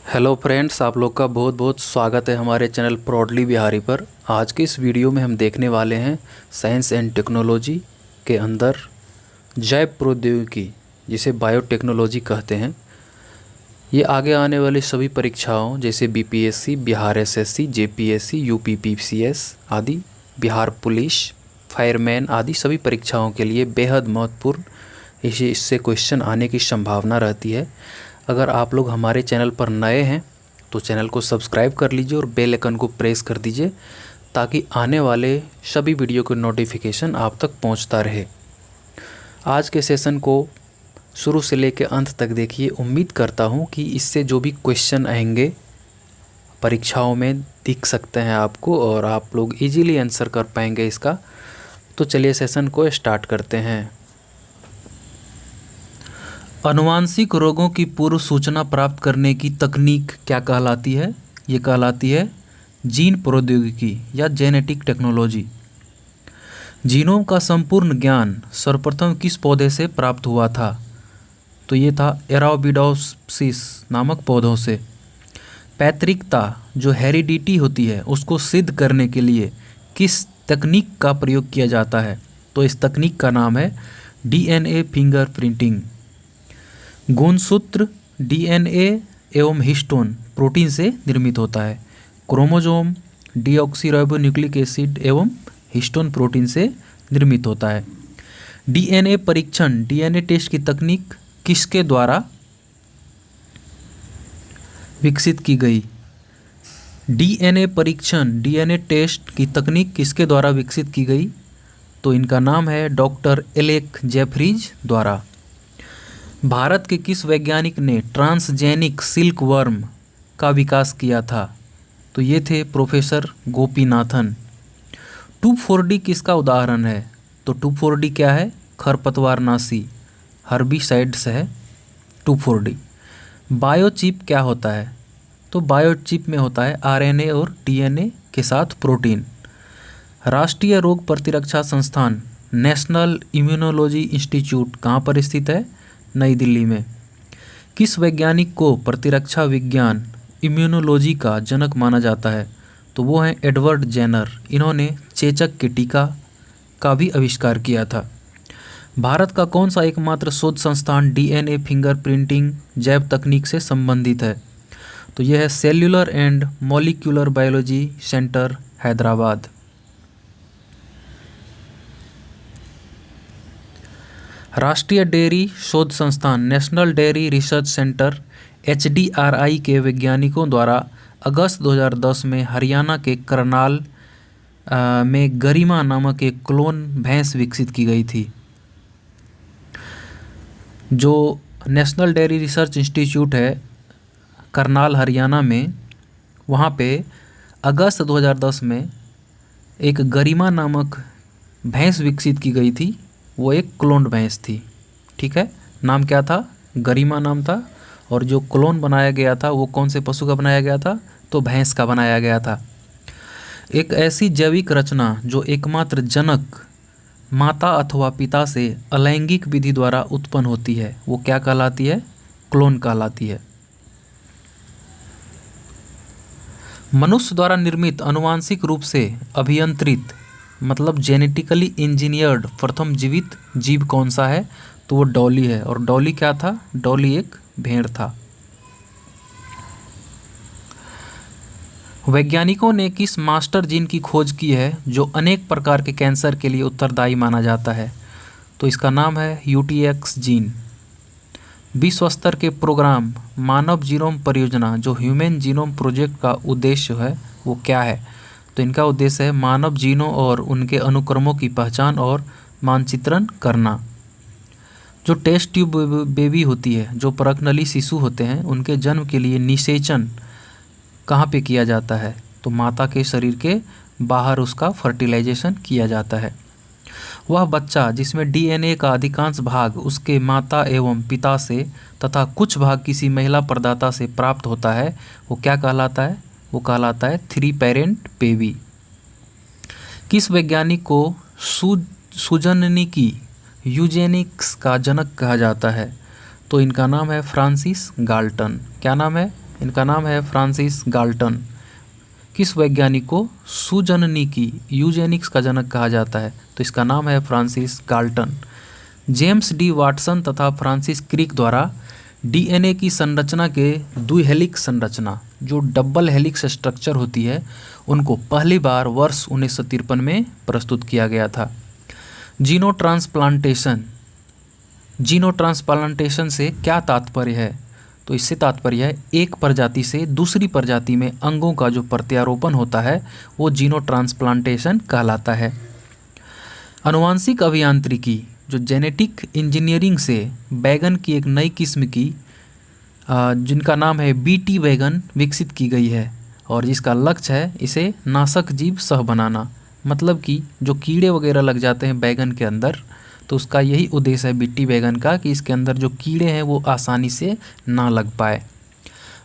Hello friends, आप लोग का बहुत बहुत स्वागत है हमारे चैनल प्रॉडली बिहारी पर। आज के इस वीडियो में हम देखने वाले हैं साइंस एंड टेक्नोलॉजी के अंदर जैव प्रौद्योगिकी, जिसे बायोटेक्नोलॉजी कहते हैं। ये आगे आने वाली सभी परीक्षाओं जैसे BPSC, Bihar SSC, JPSC, UPPCS आदि, बिहार पुलिस, फायरमैन आदि सभी परीक्षाओं के लिए बेहद महत्वपूर्ण इससे क्वेश्चन आने की संभावना रहती है। अगर आप लोग हमारे चैनल पर नए हैं तो चैनल को सब्सक्राइब कर लीजिए और बेल आइकन को प्रेस कर दीजिए ताकि आने वाले सभी वीडियो के नोटिफिकेशन आप तक पहुंचता रहे। आज के सेशन को शुरू से लेकर अंत तक देखिए। उम्मीद करता हूं कि इससे जो भी क्वेश्चन आएंगे परीक्षाओं में दिख सकते हैं आपको और आप लोग इजीली आंसर कर पाएंगे इसका। तो चलिए सेशन को स्टार्ट करते हैं। अनुवांशिक रोगों की पूर्व सूचना प्राप्त करने की तकनीक क्या कहलाती है? ये कहलाती है जीन प्रौद्योगिकी या जेनेटिक टेक्नोलॉजी। जीनोम का संपूर्ण ज्ञान सर्वप्रथम किस पौधे से प्राप्त हुआ था? तो ये था एराबिडोप्सिस नामक पौधों से। पैतृकता जो हेरिडिटी होती है उसको सिद्ध करने के लिए किस तकनीक का प्रयोग किया जाता है? तो इस तकनीक का नाम है डीएनए फिंगरप्रिंटिंग। गुणसूत्र डीएनए एवं हिस्टोन प्रोटीन से निर्मित होता है। क्रोमोसोम डीऑक्सीराइबोन्यूक्लिक एसिड एवं हिस्टोन प्रोटीन से निर्मित होता है। डीएनए परीक्षण डीएनए टेस्ट की तकनीक किसके द्वारा विकसित की गई? डीएनए परीक्षण डीएनए टेस्ट की तकनीक किसके द्वारा विकसित की गई? तो इनका नाम है डॉक्टर एलेक जेफरीज द्वारा। भारत के किस वैज्ञानिक ने ट्रांसजेनिक सिल्क वर्म का विकास किया था? तो ये थे प्रोफेसर गोपीनाथन। 2,4-D किसका उदाहरण है? तो 2,4-D क्या है? खरपतवारनाशी हर्बिसाइड्स है 2,4-D। बायोचिप क्या होता है? तो बायोचिप में होता है आरएनए और डीएनए के साथ प्रोटीन। राष्ट्रीय रोग प्रतिरक्षा संस्थान नेशनल इम्यूनोलॉजी इंस्टीट्यूट कहाँ पर स्थित है? नई दिल्ली में। किस वैज्ञानिक को प्रतिरक्षा विज्ञान इम्यूनोलॉजी का जनक माना जाता है? तो वो हैं एडवर्ड जेनर। इन्होंने चेचक के टीका का भी आविष्कार किया था। भारत का कौन सा एकमात्र शोध संस्थान डीएनए फिंगरप्रिंटिंग जैव तकनीक से संबंधित है? तो यह है cellular and molecular biology centre Hyderabad. राष्ट्रीय डेयरी शोध संस्थान national dairy research centre HDRI के वैज्ञानिकों द्वारा अगस्त 2010 में हरियाणा के करनाल में गरिमा नामक एक क्लोन भैंस विकसित की गई थी। जो नेशनल डेयरी रिसर्च इंस्टीट्यूट है करनाल हरियाणा में, वहाँ पे अगस्त 2010 में एक गरिमा नामक भैंस विकसित की गई थी। वो एक क्लोन भैंस थी। ठीक है, नाम क्या था? गरिमा नाम था। और जो क्लोन बनाया गया था वो कौन से पशु का बनाया गया था? तो भैंस का बनाया गया था। एक ऐसी जैविक रचना जो एकमात्र जनक माता अथवा पिता से अलैंगिक विधि द्वारा उत्पन्न होती है, वो क्या कहलाती है? क्लोन कहलाती है। मनुष्य द्वारा निर्मित आनुवांशिक रूप से अभियंत्रित मतलब जेनेटिकली इंजीनियर्ड प्रथम जीवित जीव कौन सा है? तो वो डॉली है। और डॉली क्या था? डॉली एक भेड़ था। वैज्ञानिकों ने किस मास्टर जीन की खोज की है जो अनेक प्रकार के कैंसर के लिए उत्तरदायी माना जाता है? तो इसका नाम है UTX जीन। विश्व स्तर के प्रोग्राम मानव जीनोम परियोजना जो ह्यूमन जीनोम प्रोजेक्ट का उद्देश्य है वो क्या है? तो इनका उद्देश्य है मानव जीनों और उनके अनुक्रमों की पहचान और मानचित्रण करना। जो टेस्ट ट्यूब बेबी होती है, जो परकनली शिशु होते हैं, उनके जन्म के लिए निषेचन कहाँ पे किया जाता है? तो माता के शरीर के बाहर उसका फर्टिलाइजेशन किया जाता है। वह बच्चा जिसमें डीएनए का अधिकांश भाग उसके माता एवं पिता से तथा कुछ भाग किसी महिला प्रदाता से प्राप्त होता है, वो क्या कहलाता है? वो कहलाता है 3 पेरेंट बेबी। किस वैज्ञानिक को सुजननिकी यूजेनिक्स का जनक कहा जाता है? तो इनका नाम है फ्रांसिस गाल्टन। क्या नाम है? इनका नाम है फ्रांसिस गाल्टन। किस वैज्ञानिक को सुजननीकी यूजेनिक्स का जनक कहा जाता है? तो इसका नाम है Francis Galton. James D Watson तथा फ्रांसिस क्रिक द्वारा डीएनए की संरचना के द्विहेलिक्स संरचना, जो डबल हेलिक्स स्ट्रक्चर होती है, उनको पहली बार वर्ष 1953 में प्रस्तुत किया गया था। जीनो ट्रांसप्लांटेशन से क्या तात्पर्य है? तो इससे तात्पर्य है एक प्रजाति से दूसरी प्रजाति में अंगों का जो प्रत्यारोपण होता है वो जीनो ट्रांसप्लांटेशन कहलाता है। आनुवांशिक अभियांत्रिकी, जो जेनेटिक इंजीनियरिंग से बैगन की एक नई किस्म की जिनका नाम है बीटी बैगन विकसित की गई है और जिसका लक्ष्य है इसे नाशक जीव सह बनाना। मतलब कि जो कीड़े वगैरह लग जाते हैं बैगन के अंदर, तो उसका यही उद्देश्य है बीटी बैगन का कि इसके अंदर जो कीड़े हैं वो आसानी से ना लग पाए।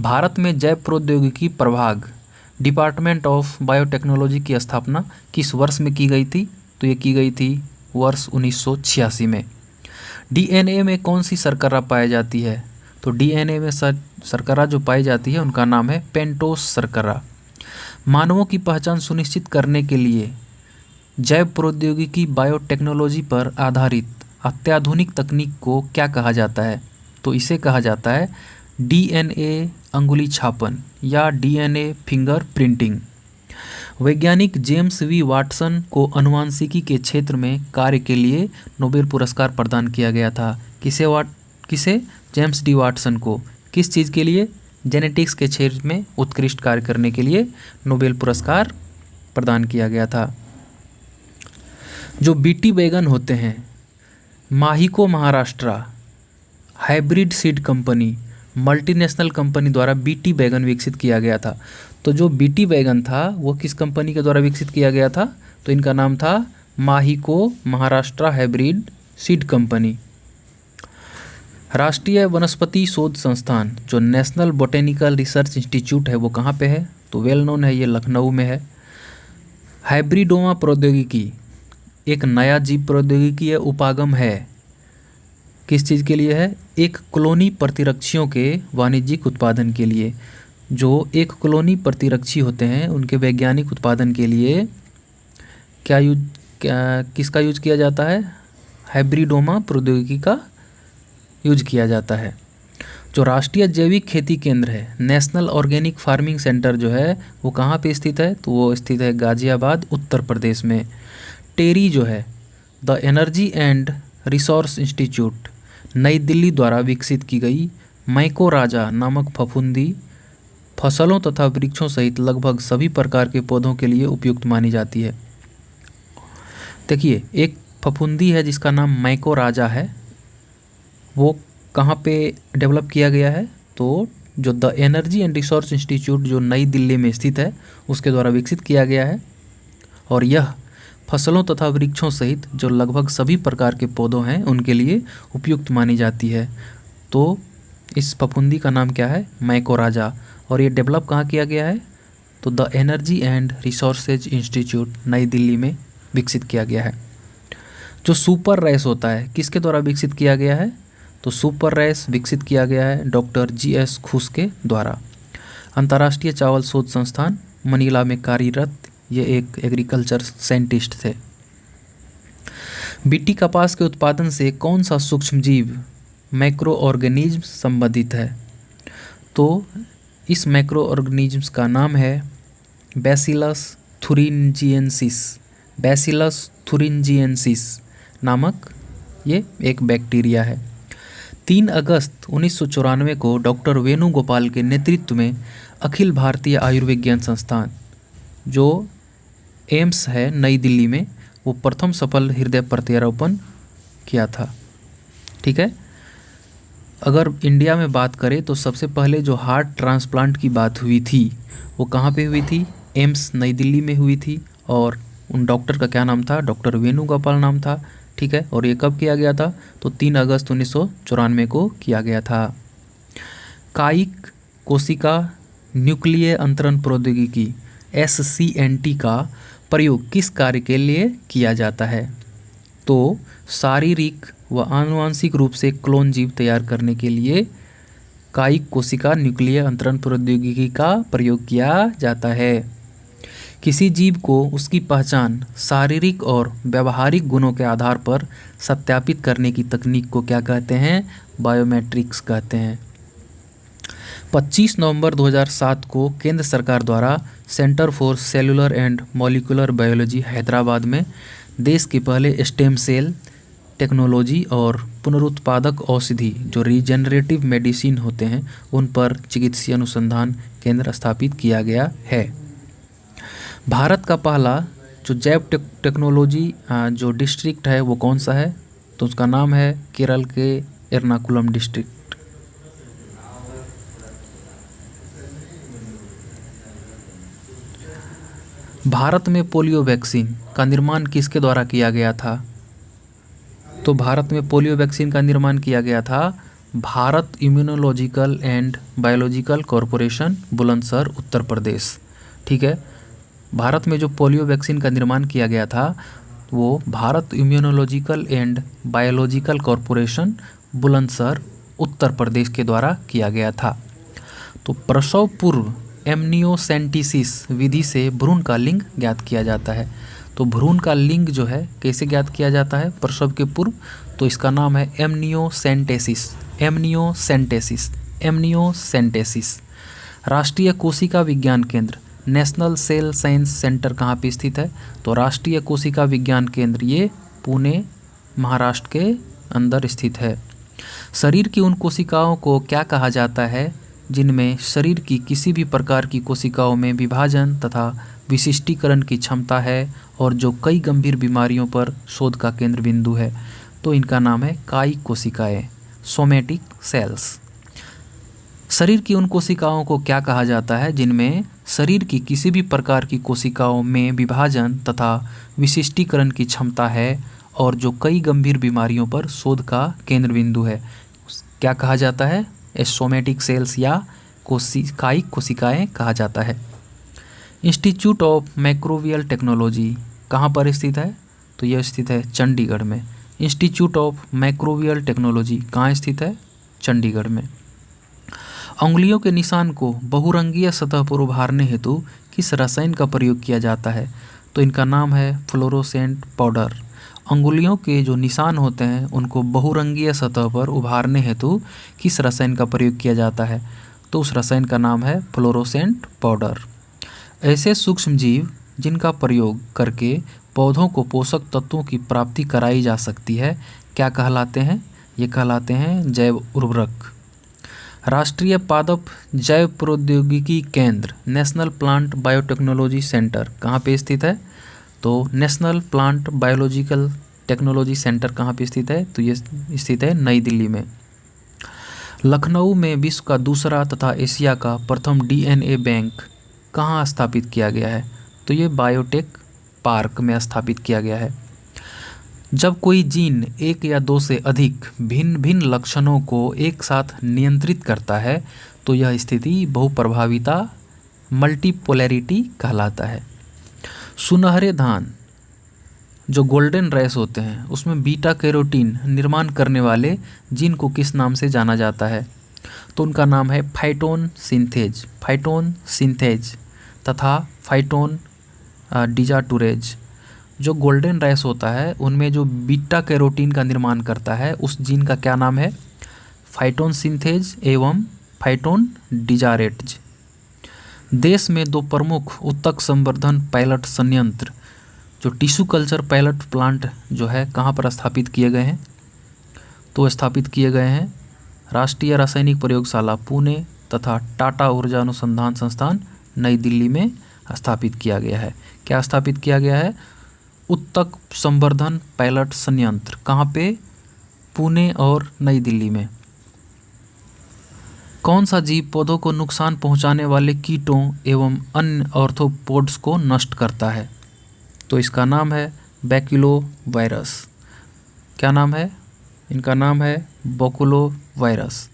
भारत में जैव प्रौद्योगिकी प्रभाग डिपार्टमेंट ऑफ बायोटेक्नोलॉजी की स्थापना किस वर्ष में की गई थी? तो ये की गई थी वर्ष 1986 में। डीएनए में कौन सी शर्करा पाई जाती है? तो डीएनए में शर्करा जो पाई जाती है उनका नाम है पेंटोस शर्करा। मानवों की पहचान सुनिश्चित करने के लिए जैव प्रौद्योगिकी बायोटेक्नोलॉजी पर आधारित अत्याधुनिक तकनीक को क्या कहा जाता है? तो इसे कहा जाता है डीएनए अंगुली छापन या डीएनए फिंगर प्रिंटिंग। वैज्ञानिक जेम्स वी वाटसन को आनुवांशिकी के क्षेत्र में कार्य के लिए नोबेल पुरस्कार प्रदान किया गया था। किसे? जेम्स डी वाटसन को। किस चीज़ के लिए? जेनेटिक्स के क्षेत्र में उत्कृष्ट कार्य करने के लिए नोबेल पुरस्कार प्रदान किया गया था। जो बीटी बैगन होते हैं, Mahyco Maharashtra hybrid seed company multinational company द्वारा बीटी बैगन विकसित किया गया था। तो जो बीटी बैगन था वो किस कंपनी के द्वारा विकसित किया गया था? तो इनका नाम था Mahyco Maharashtra hybrid seed company. राष्ट्रीय वनस्पति शोध संस्थान जो नेशनल बोटेनिकल रिसर्च इंस्टीट्यूट है वो कहाँ पे है? तो वेल नोन है, ये लखनऊ में है। हाइब्रिडोमा प्रौद्योगिकी एक नया जीव प्रौद्योगिकी है, उपागम है। किस चीज़ के लिए है? एक कॉलोनी प्रतिरक्षियों के वाणिज्यिक उत्पादन के लिए। जो एक कॉलोनी प्रतिरक्षी होते हैं उनके वैज्ञानिक उत्पादन के लिए किसका यूज किया जाता है? हाइब्रिडोमा प्रौद्योगिकी का यूज किया जाता है। जो राष्ट्रीय जैविक खेती केंद्र है, नेशनल ऑर्गेनिक फार्मिंग सेंटर जो है वो कहाँ पे स्थित है? तो वो स्थित है गाजियाबाद उत्तर प्रदेश में। टेरी जो है the energy and resource institute नई दिल्ली द्वारा विकसित की गई माइकोराजा नामक फफूंदी फसलों तथा वृक्षों सहित लगभग सभी प्रकार के पौधों के लिए उपयुक्त मानी जाती है। देखिए, एक फफूंदी है जिसका नाम माइकोराजा है, वो कहाँ पे डेवलप किया गया है? तो जो the energy and resource institute जो नई दिल्ली में स्थित है उसके द्वारा विकसित किया गया है और यह फसलों तथा वृक्षों सहित जो लगभग सभी प्रकार के पौधों हैं उनके लिए उपयुक्त मानी जाती है। तो इस फफूंदी का नाम क्या है? माइकोराजा। और ये डेवलप कहाँ किया गया है? तो the energy and resources institute नई दिल्ली में विकसित किया गया है। जो सुपर रैस होता है किसके द्वारा विकसित किया गया है? तो सुपर रैस विकसित किया गया है डॉक्टर GS खुश के द्वारा। अंतर्राष्ट्रीय चावल शोध संस्थान मनीला में कार्यरत ये एक एग्रीकल्चर साइंटिस्ट थे। बीटी कपास के उत्पादन से कौन सा सूक्ष्मजीव मैक्रो ऑर्गेनिज्म संबंधित है? तो इस मैक्रो ऑर्गेनिज्म्स का नाम है बैसिलस थुरिंजिएंसिस नामक ये एक बैक्टीरिया है। 3 अगस्त 1994 को डॉक्टर वेणुगोपाल के नेतृत्व में अखिल भारतीय आयुर्विज्ञान संस्थान जो एम्स है नई दिल्ली में वो प्रथम सफल हृदय प्रत्यारोपण किया था। ठीक है, अगर इंडिया में बात करें तो सबसे पहले जो हार्ट ट्रांसप्लांट की बात हुई थी वो कहाँ पे हुई थी? एम्स नई दिल्ली में हुई थी और उन डॉक्टर का क्या नाम था? डॉक्टर वेणुगोपाल नाम था। ठीक है, और ये कब किया गया था? तो 3 अगस्त 1994 को किया गया था। कायिक कोशिका न्यूक्लियर अंतरण प्रौद्योगिकी SCNT का प्रयोग किस कार्य के लिए किया जाता है? तो शारीरिक व आनुवांशिक रूप से क्लोन जीव तैयार करने के लिए कायिक कोशिका न्यूक्लिय अंतरण प्रौद्योगिकी का प्रयोग किया जाता है। किसी जीव को उसकी पहचान शारीरिक और व्यावहारिक गुणों के आधार पर सत्यापित करने की तकनीक को क्या कहते हैं? बायोमेट्रिक्स कहते हैं। 25 नवंबर 2007 को केंद्र सरकार द्वारा centre for cellular and molecular biology Hyderabad में देश के पहले स्टेम सेल टेक्नोलॉजी और पुनरुत्पादक औषधि जो रीजेनरेटिव मेडिसिन होते हैं उन पर चिकित्सीय अनुसंधान केंद्र स्थापित किया गया है। भारत का पहला जो जैव टेक्नोलॉजी जो डिस्ट्रिक्ट है वो कौन सा है? तो उसका नाम है केरल के एर्नाकुलम डिस्ट्रिक्ट। भारत में पोलियो वैक्सीन का निर्माण किसके द्वारा किया गया था? तो भारत में पोलियो वैक्सीन का निर्माण किया गया था Bharat immunological and biological corporation, Bulandshahr, Uttar Pradesh. ठीक है, भारत में जो पोलियो वैक्सीन का निर्माण किया गया था वो Bharat immunological and biological corporation, Bulandshahr, Uttar Pradesh के द्वारा किया गया था। तो प्रसव पूर्व एमनियोसेंटिसिस विधि से भ्रूण का लिंग ज्ञात किया जाता है। तो भ्रूण का लिंग जो है कैसे ज्ञात किया जाता है प्रसव के पूर्व? तो इसका नाम है एमनियोसेंटेसिस। Amniocentesis, amniocentesis. राष्ट्रीय कोशिका विज्ञान केंद्र नेशनल सेल साइंस सेंटर कहाँ पे स्थित है? तो राष्ट्रीय कोशिका विज्ञान केंद्र ये पुणे, महाराष्ट्र के अंदर स्थित है। शरीर की उन कोशिकाओं को क्या कहा जाता है जिनमें शरीर की किसी भी प्रकार की कोशिकाओं में विभाजन तथा विशिष्टीकरण की क्षमता है और जो कई गंभीर बीमारियों पर शोध का केंद्र बिंदु है? तो इनका नाम है कायिक कोशिकाएं, सोमेटिक सेल्स। शरीर की उन कोशिकाओं को क्या कहा जाता है जिनमें शरीर की किसी भी प्रकार की कोशिकाओं में विभाजन तथा विशिष्टीकरण की क्षमता है और जो कई गंभीर बीमारियों पर शोध का केंद्र बिंदु है? क्या कहा जाता है? सोमेटिक सेल्स या कायिक कोशिकाएं कहा जाता है। इंस्टीट्यूट ऑफ माइक्रोबियल टेक्नोलॉजी कहाँ पर स्थित है? तो यह स्थित है चंडीगढ़ में। इंस्टीट्यूट ऑफ माइक्रोबियल टेक्नोलॉजी कहाँ स्थित है? चंडीगढ़ में। अंगुलियों के निशान को बहुरंगीय सतह पर उभारने हेतु किस रसायन का प्रयोग किया जाता है? तो इनका नाम है फ्लोरोसेंट पाउडर। अंगुलियों के जो निशान होते हैं उनको बहुरंगीय सतह पर उभारने हेतु किस रसायन का प्रयोग किया जाता है? तो उस रसायन का नाम है फ्लोरोसेंट पाउडर। ऐसे सूक्ष्म जीव जिनका प्रयोग करके पौधों को पोषक तत्वों की प्राप्ति कराई जा सकती है क्या कहलाते हैं? ये कहलाते हैं जैव उर्वरक। राष्ट्रीय पादप जैव प्रौद्योगिकी केंद्र नेशनल प्लांट बायोटेक्नोलॉजी सेंटर कहाँ पे स्थित है? तो national plant biological technology centre कहाँ पे स्थित है? तो ये स्थित है नई दिल्ली में। लखनऊ में विश्व का दूसरा तथा एशिया का प्रथम डीएनए बैंक कहाँ स्थापित किया गया है? तो ये बायोटेक पार्क में स्थापित किया गया है। जब कोई जीन एक या दो से अधिक भिन्न भिन्न लक्षणों को एक साथ नियंत्रित करता है तो यह स्थिति बहुप्रभाविता मल्टीपोलैरिटी कहलाता है। सुनहरे धान जो गोल्डन राइस होते हैं उसमें बीटा कैरोटीन निर्माण करने वाले जीन को किस नाम से जाना जाता है? तो उनका नाम है फाइटोन सिंथेज, फाइटोन सिंथेज तथा फाइटोन डिजाटुरेज। जो गोल्डन राइस होता है उनमें जो बीटा कैरोटीन का निर्माण करता है उस जीन का क्या नाम है? फाइटोन सिंथेज एवं फाइटोन डिजारेटज। देश में दो प्रमुख उत्तक संवर्धन पायलट संयंत्र जो टिश्यू कल्चर पायलट प्लांट जो है कहाँ पर स्थापित किए गए हैं? तो स्थापित किए गए हैं राष्ट्रीय रासायनिक प्रयोगशाला पुणे तथा टाटा ऊर्जा अनुसंधान संस्थान नई दिल्ली में स्थापित किया गया है। क्या स्थापित किया गया है? उत्तक संवर्धन पायलट संयंत्र कहाँ पे? पुणे और नई दिल्ली में। कौन सा जीव पौधों को नुकसान पहुंचाने वाले कीटों एवं अन्य आर्थ्रोपोड्स को नष्ट करता है? तो इसका नाम है बैक्यूलोवायरस। क्या नाम है? इनका नाम है बैक्यूलोवायरस।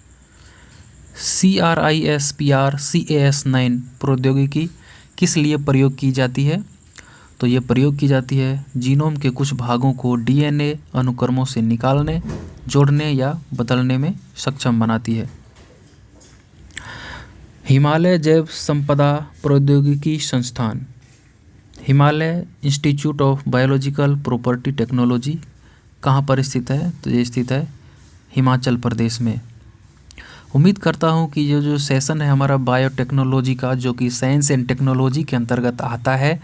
CRISPR-Cas9 प्रौद्योगिकी किस लिए प्रयोग की जाती है? तो ये प्रयोग की जाती है जीनोम के कुछ भागों को DNA अनुक्रमों से निकालने, जोड़ने या बदलने में सक्षम बनाती है। हिमालय जैव संपदा प्रौद्योगिकी संस्थान, Himalaya institute of biological property technology कहाँ पर स्थित है? तो ये स्थित है हिमाचल प्रदेश में। उम्मीद करता हूँ कि ये जो सेशन है हमारा बायोटेक्नोलॉजी का, जो कि साइंस एंड टेक्नोलॉजी के अंतर्गत आता है,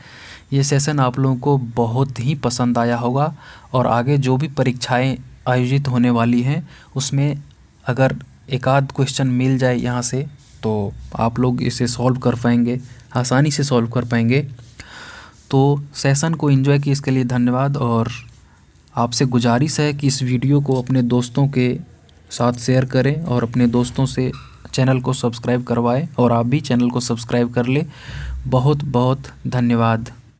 ये सेशन आप लोगों को बहुत ही पसंद आया होगा। और आगे जो भी परीक्षाएं आयोजित होने वाली हैं उसमें अगर एक आध क्वेश्चन मिल जाए यहाँ से तो आप लोग इसे सॉल्व कर पाएंगे, आसानी से सॉल्व कर पाएंगे। तो सेशन को एंजॉय किए इसके लिए धन्यवाद। और आपसे गुजारिश है कि इस वीडियो को अपने दोस्तों के साथ शेयर करें और अपने दोस्तों से चैनल को सब्सक्राइब करवाएं, और आप भी चैनल को सब्सक्राइब कर लें। बहुत बहुत धन्यवाद।